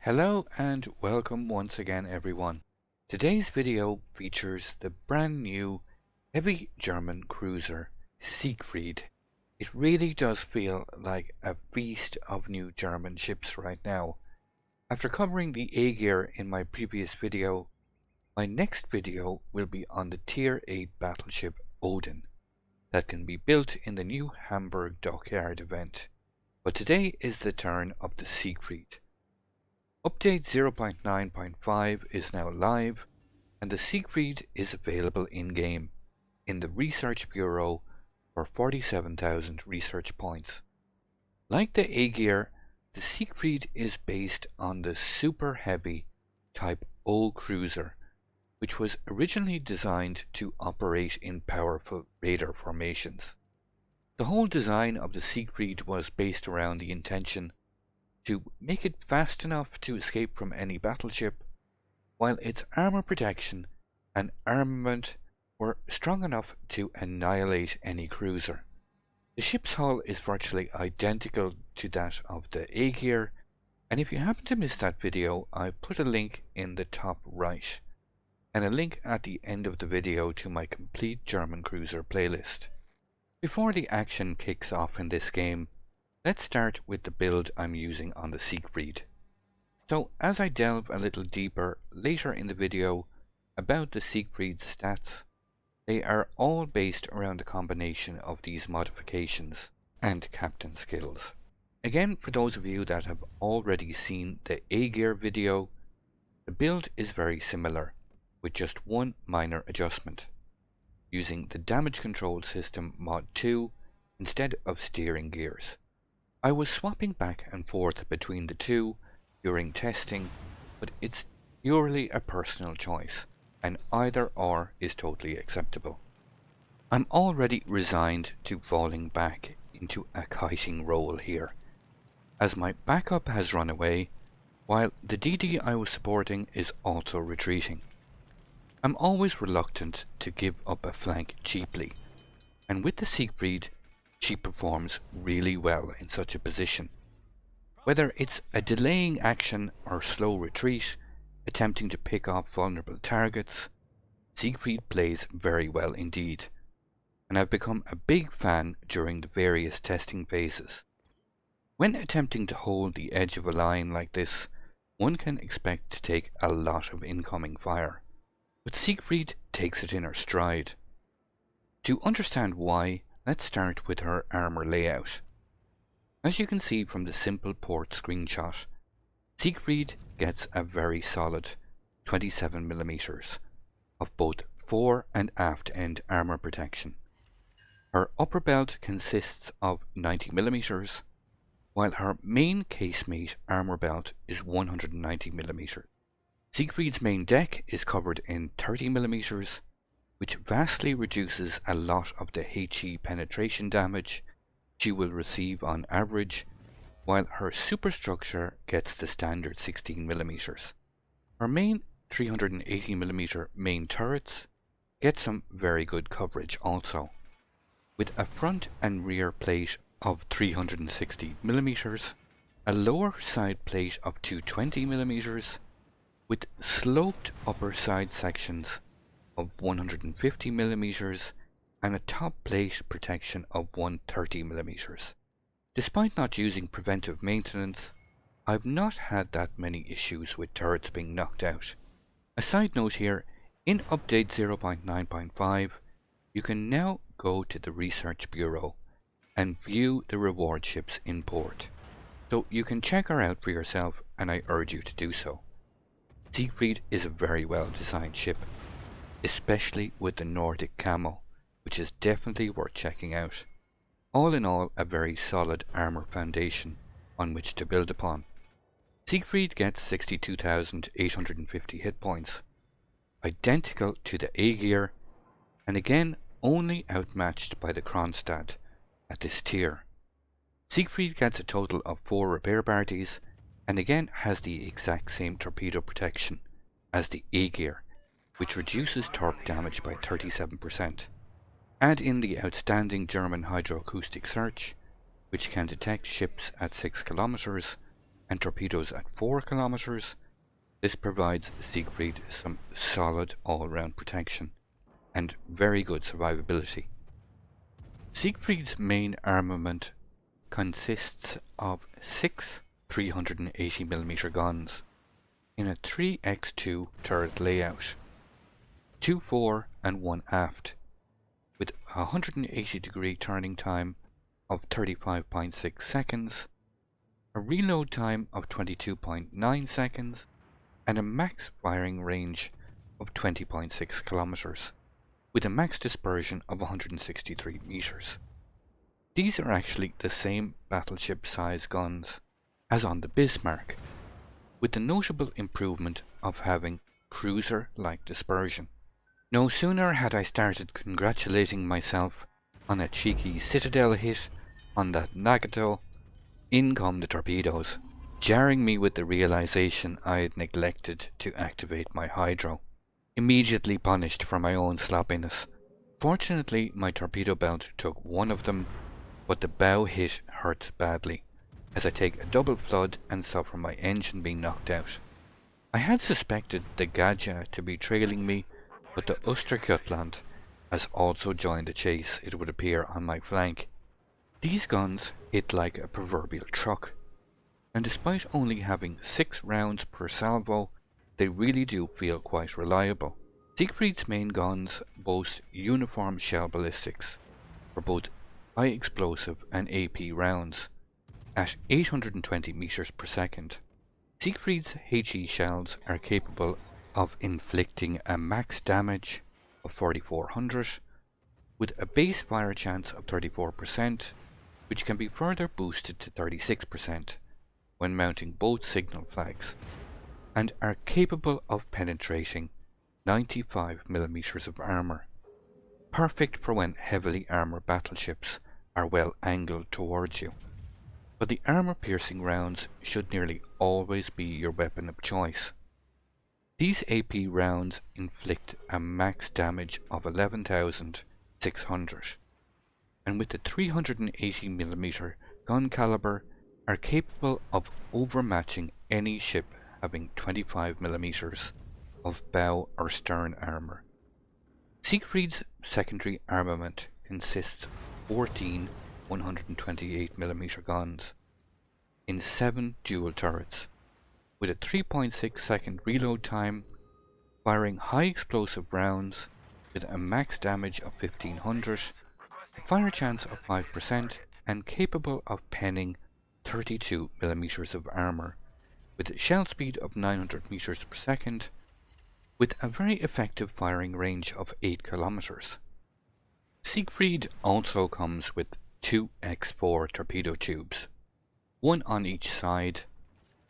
Hello and welcome once again everyone. Today's video features the brand new heavy German cruiser Siegfried. It really does feel like a feast of new German ships right now. After covering the A-Gear in my previous video, my next video will be on the Tier 8 battleship Odin that can be built in the new Hamburg Dockyard event. But today is the turn of the Siegfried. Update 0.9.5 is now live, and the Siegfried is available in-game in the Research Bureau for 47,000 research points. Like the A-Gear, the Siegfried is based on the Super Heavy Type O cruiser, which was originally designed to operate in powerful raider formations. The whole design of the Siegfried was based around the intention to make it fast enough to escape from any battleship, while its armor protection and armament were strong enough to annihilate any cruiser. The ship's hull is virtually identical to that of the A-Gear, and if you happen to miss that video, I put a link in the top right, and a link at the end of the video to my complete German cruiser playlist. Before the action kicks off in this game, let's start with the build I'm using on the Siegfried. So as I delve a little deeper later in the video about the Siegfried's stats, they are all based around a combination of these modifications and captain skills. Again, for those of you that have already seen the A-Gear video, the build is very similar, with just one minor adjustment, using the Damage Control System Mod 2 instead of steering gears. I was swapping back and forth between the two during testing, but it's purely a personal choice, and either or is totally acceptable. I'm already resigned to falling back into a kiting role here, as my backup has run away, while the DD I was supporting is also retreating. I'm always reluctant to give up a flank cheaply, and with the Siegfried, she performs really well in such a position. Whether it's a delaying action or slow retreat, attempting to pick off vulnerable targets, Siegfried plays very well indeed, and I've become a big fan during the various testing phases. When attempting to hold the edge of a line like this, one can expect to take a lot of incoming fire, but Siegfried takes it in her stride. To understand why, let's start with her armour layout. As you can see from the simple port screenshot, Siegfried gets a very solid 27mm of both fore and aft end armour protection. Her upper belt consists of 90mm, while her main casemate armour belt is 190mm. Siegfried's main deck is covered in 30mm, which vastly reduces a lot of the HE penetration damage she will receive on average, while her superstructure gets the standard 16mm. Her main 380mm main turrets get some very good coverage also, with a front and rear plate of 360mm, a lower side plate of 220mm, with sloped upper side sections of 150mm and a top plate protection of 130mm. Despite not using preventive maintenance, I've not had that many issues with turrets being knocked out. A side note here, in update 0.9.5, you can now go to the Research Bureau and view the reward ships in port, so you can check her out for yourself, and I urge you to do so. Siegfried is a very well designed ship, especially with the Nordic camo, which is definitely worth checking out. All in all, a very solid armour foundation on which to build upon. Siegfried gets 62,850 hit points, identical to the A-Gear, and again only outmatched by the Kronstadt at this tier. Siegfried gets a total of 4 repair parties, and again has the exact same torpedo protection as the A-Gear, which reduces torp damage by 37%. Add in the outstanding German hydroacoustic search, which can detect ships at 6 kilometers, and torpedoes at 4 kilometers, this provides Siegfried some solid all-round protection and very good survivability. Siegfried's main armament consists of 6 380mm guns in a 3x2 turret layout, 2 fore and 1 aft, with a 180-degree turning time of 35.6 seconds, a reload time of 22.9 seconds, and a max firing range of 20.6 kilometers, with a max dispersion of 163 meters. These are actually the same battleship-size guns as on the Bismarck, with the notable improvement of having cruiser-like dispersion. No sooner had I started congratulating myself on a cheeky Citadel hit on that Nagato, in come the torpedoes, jarring me with the realization I had neglected to activate my hydro, immediately punished for my own sloppiness. Fortunately, my torpedo belt took one of them, but the bow hit hurt badly, as I take a double flood and suffer my engine being knocked out. I had suspected the Gadja to be trailing me, but the Östergötland has also joined the chase, it would appear, on my flank. These guns hit like a proverbial truck, and despite only having 6 rounds per salvo, they really do feel quite reliable. Siegfried's main guns boast uniform shell ballistics for both high explosive and AP rounds at 820 meters per second. Siegfried's HE shells are capable of inflicting a max damage of 4400 with a base fire chance of 34%, which can be further boosted to 36% when mounting both signal flags, and are capable of penetrating 95mm of armour, perfect for when heavily armoured battleships are well angled towards you. But the armour-piercing rounds should nearly always be your weapon of choice. These AP rounds inflict a max damage of 11,600, and with the 380mm gun caliber are capable of overmatching any ship having 25mm of bow or stern armour. Siegfried's secondary armament consists of 14 128mm guns in 7 dual turrets, with a 3.6 second reload time, firing high explosive rounds with a max damage of 1500, a fire chance of 5%, and capable of penning 32mm of armour, with a shell speed of 900 meters per second, with a very effective firing range of 8 kilometers. Siegfried also comes with 2 X4 torpedo tubes, one on each side,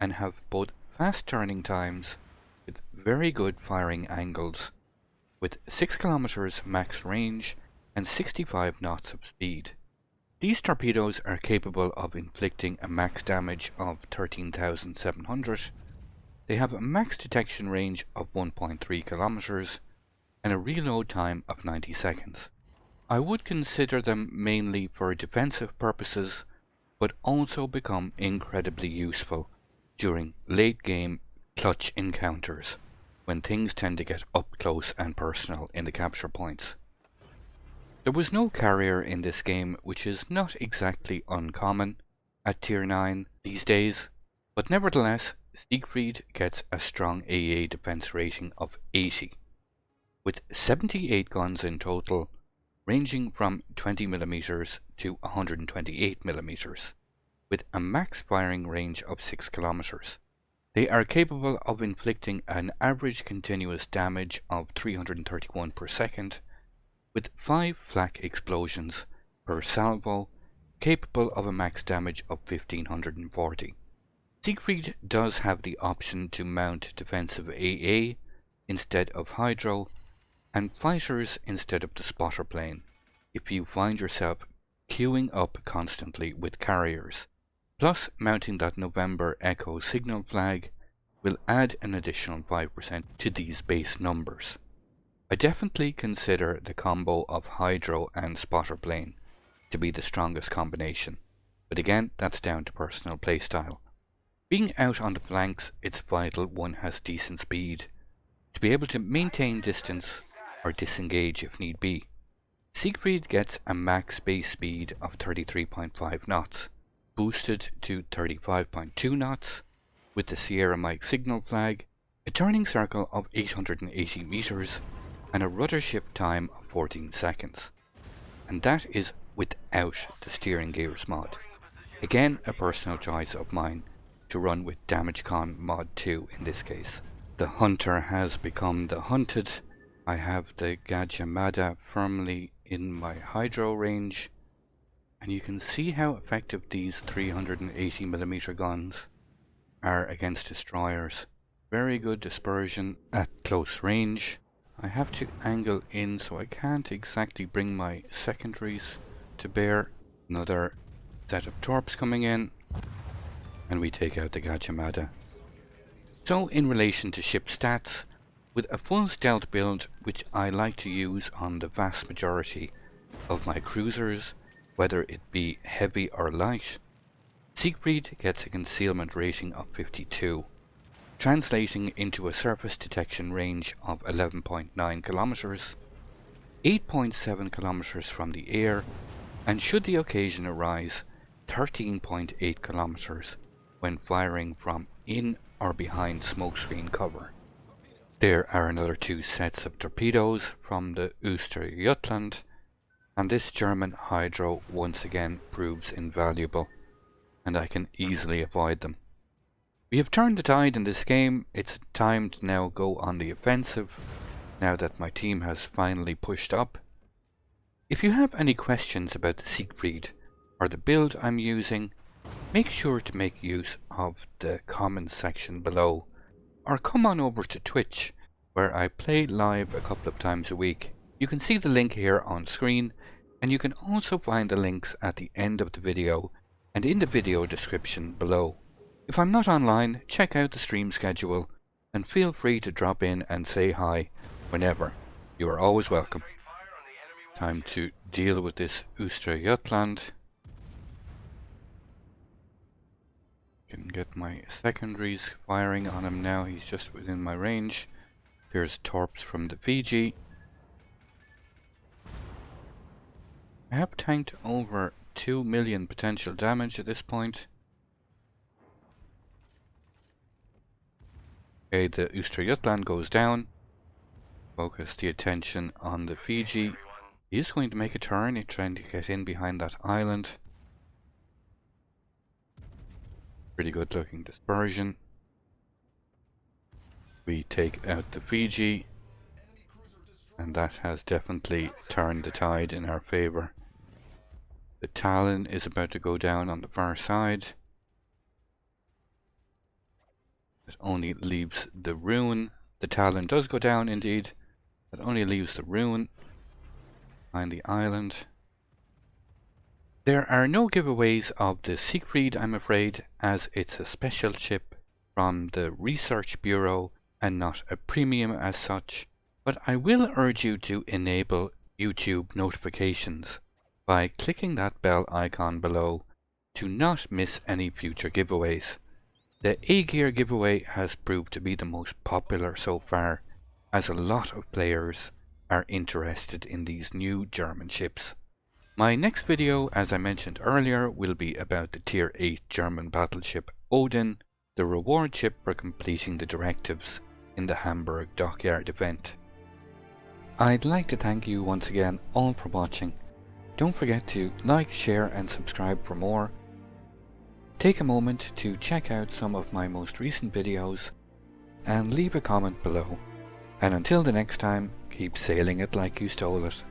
and have both fast turning times with very good firing angles, with 6 kilometers max range and 65 knots of speed. These torpedoes are capable of inflicting a max damage of 13,700. They have a max detection range of 1.3 kilometers and a reload time of 90 seconds. I would consider them mainly for defensive purposes, but also become incredibly useful during late game clutch encounters, when things tend to get up close and personal in the capture points. There was no carrier in this game, which is not exactly uncommon at tier 9 these days, but nevertheless Siegfried gets a strong AA defense rating of 80, with 78 guns in total, ranging from 20mm to 128mm, with a max firing range of 6 kilometers. They are capable of inflicting an average continuous damage of 331 per second, with 5 flak explosions per salvo, capable of a max damage of 1540. Siegfried does have the option to mount defensive AA instead of hydro, and fighters instead of the spotter plane, if you find yourself queuing up constantly with carriers. Plus, mounting that November Echo signal flag will add an additional 5% to these base numbers. I definitely consider the combo of hydro and spotter plane to be the strongest combination, but again, that's down to personal playstyle. Being out on the flanks, it's vital one has decent speed to be able to maintain distance or disengage if need be. Siegfried gets a max base speed of 33.5 knots, boosted to 35.2 knots with the Sierra Mike signal flag, a turning circle of 880 meters, and a rudder shift time of 14 seconds. And that is without the steering gears mod. Again, a personal choice of mine to run with DamageCon mod 2 in this case. The hunter has become the hunted. I have the Gajamada firmly in my hydro range, and you can see how effective these 380mm guns are against destroyers. Very good dispersion at close range. I have to angle in so I can't exactly bring my secondaries to bear. Another set of torps coming in, and we take out the Gajamada. So in relation to ship stats, with a full stealth build, which I like to use on the vast majority of my cruisers, whether it be heavy or light, Siegfried gets a concealment rating of 52, translating into a surface detection range of 11.9 kilometers, 8.7 kilometers from the air, and should the occasion arise, 13.8 kilometers when firing from in or behind smokescreen cover. There are another 2 sets of torpedoes from the Östergötland, and this German hydro once again proves invaluable, and I can easily avoid them. We have turned the tide in this game. It's time to now go on the offensive, now that my team has finally pushed up. If you have any questions about the Siegfried or the build I'm using, make sure to make use of the comments section below, or come on over to Twitch, where I play live a couple of times a week. You can see the link here on screen, and you can also find the links at the end of the video and in the video description below. If I'm not online, check out the stream schedule and feel free to drop in and say hi whenever. You are always welcome. Time to deal with this Östergötland. Can get my secondaries firing on him now. He's just within my range. Here's torps from the Fiji. I have tanked over 2 million potential damage at this point. Okay, the Östergötland goes down. Focus the attention on the Fiji. He is going to make a turn. He's trying to get in behind that island. Pretty good looking dispersion. We take out the Fiji, and that has definitely turned the tide in our favour. The Talon is about to go down on the far side. It only leaves the Ruin. The Talon does go down indeed. It only leaves the Ruin behind the island. There are no giveaways of the Siegfried, I'm afraid, as it's a special ship from the Research Bureau and not a premium as such, but I will urge you to enable YouTube notifications by clicking that bell icon below to not miss any future giveaways. The A-Gear giveaway has proved to be the most popular so far, as a lot of players are interested in these new German ships. My next video, as I mentioned earlier, will be about the Tier 8 German battleship Odin, the reward ship for completing the directives in the Hamburg Dockyard event. I'd like to thank you once again all for watching. Don't forget to like, share and subscribe for more. Take a moment to check out some of my most recent videos and leave a comment below. And until the next time, keep sailing it like you stole it.